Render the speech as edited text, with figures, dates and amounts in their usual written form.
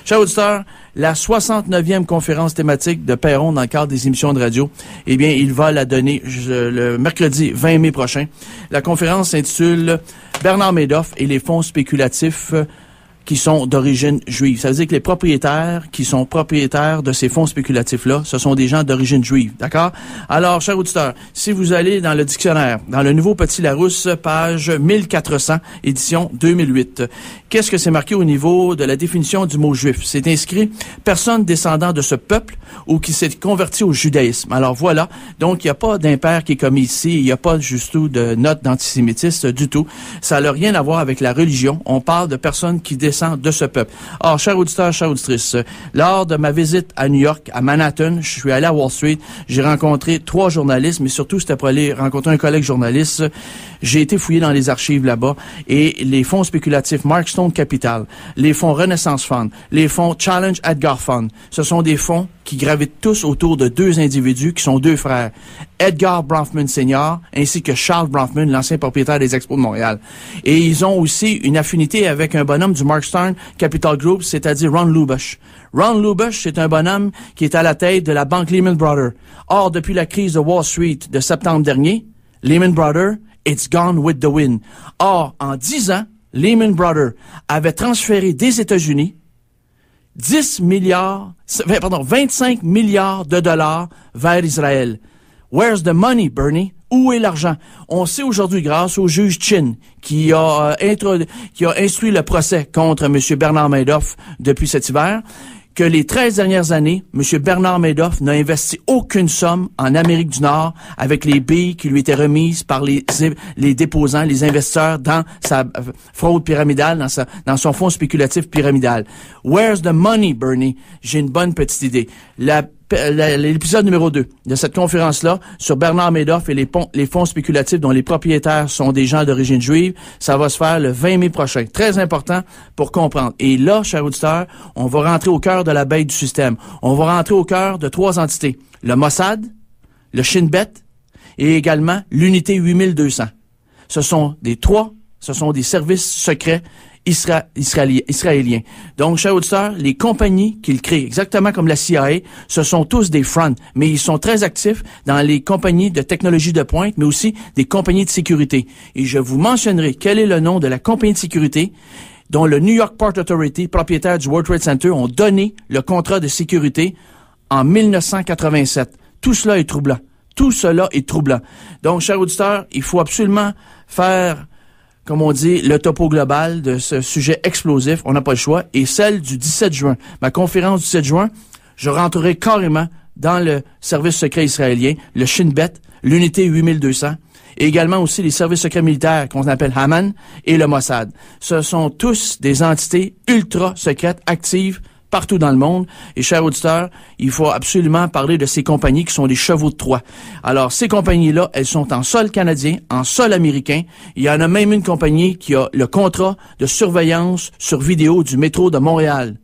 Chers auditeurs, la 69e conférence thématique de Perron dans le cadre des émissions de radio, eh bien, il va la donner le mercredi 20 mai prochain. La conférence s'intitule « Bernard Madoff et les fonds spéculatifs qui sont d'origine juive ». Ça veut dire que les propriétaires qui sont propriétaires de ces fonds spéculatifs-là, ce sont des gens d'origine juive, d'accord? Alors, chers auditeurs, si vous allez dans le dictionnaire, dans le Nouveau Petit Larousse, page 1400, édition 2008, qu'est-ce que c'est marqué au niveau de la définition du mot juif? C'est inscrit « personne descendant de ce peuple ou qui s'est converti au judaïsme ». Alors voilà, donc il n'y a pas d'impair qui est commis ici, il n'y a pas juste tout de note d'antisémitisme du tout. Ça n'a rien à voir avec la religion. On parle de personnes qui descendent de ce peuple. Or, chers auditeurs, chères auditrices, lors de ma visite à New York, à Manhattan, je suis allé à Wall Street, j'ai rencontré 3 journalistes, mais surtout, c'était pour aller rencontrer un collègue journaliste. J'ai été fouillé dans les archives là-bas et les fonds spéculatifs Markstone Capital, les fonds Renaissance Fund, les fonds Challenge Edgar Fund, ce sont des fonds qui gravitent tous autour de 2 individus qui sont 2 frères, Edgar Bronfman Sr. ainsi que Charles Bronfman, l'ancien propriétaire des Expos de Montréal. Et ils ont aussi une affinité avec un bonhomme du Markstone Capital Group, c'est-à-dire Ron Lubush. Ron Lubush, c'est un bonhomme qui est à la tête de la banque Lehman Brothers. Or, depuis la crise de Wall Street de septembre dernier, Lehman Brothers, it's gone with the wind. Or, en 10 ans, Lehman Brothers avait transféré des États-Unis 25 milliards de dollars vers Israël. Where's the money, Bernie? Où est l'argent? On sait aujourd'hui, grâce au juge Chin, qui a instruit le procès contre M. Bernard Madoff depuis cet hiver, que les 13 dernières années, M. Bernard Madoff n'a investi aucune somme en Amérique du Nord avec les billes qui lui étaient remises par les déposants, les investisseurs dans sa fraude pyramidale, dans son fonds spéculatif pyramidal. Where's the money, Bernie? J'ai une bonne petite idée. L'épisode numéro 2 de cette conférence-là sur Bernard Madoff et les fonds spéculatifs dont les propriétaires sont des gens d'origine juive, ça va se faire le 20 mai prochain. Très important pour comprendre. Et là, chers auditeurs, on va rentrer au cœur de la bête du système. On va rentrer au cœur de 3 entités. Le Mossad, le Shin Bet et également l'unité 8200. Ce sont des services secrets israéliens. Donc, chers auditeurs, les compagnies qu'ils créent, exactement comme la CIA, ce sont tous des fronts, mais ils sont très actifs dans les compagnies de technologie de pointe, mais aussi des compagnies de sécurité. Et je vous mentionnerai quel est le nom de la compagnie de sécurité dont le New York Port Authority, propriétaire du World Trade Center, ont donné le contrat de sécurité en 1987. Tout cela est troublant. Tout cela est troublant. Donc, chers auditeurs, il faut absolument faire, comme on dit, le topo global de ce sujet explosif. On n'a pas le choix. Et celle du 17 juin, ma conférence du 7 juin, je rentrerai carrément dans le service secret israélien, le Shin Bet, l'unité 8200, et également aussi les services secrets militaires qu'on appelle Haman et le Mossad. Ce sont tous des entités ultra secrètes, actives, partout dans le monde. Et chers auditeurs, il faut absolument parler de ces compagnies qui sont des chevaux de Troie. Alors, ces compagnies-là, elles sont en sol canadien, en sol américain. Il y en a même une compagnie qui a le contrat de surveillance sur vidéo du métro de Montréal.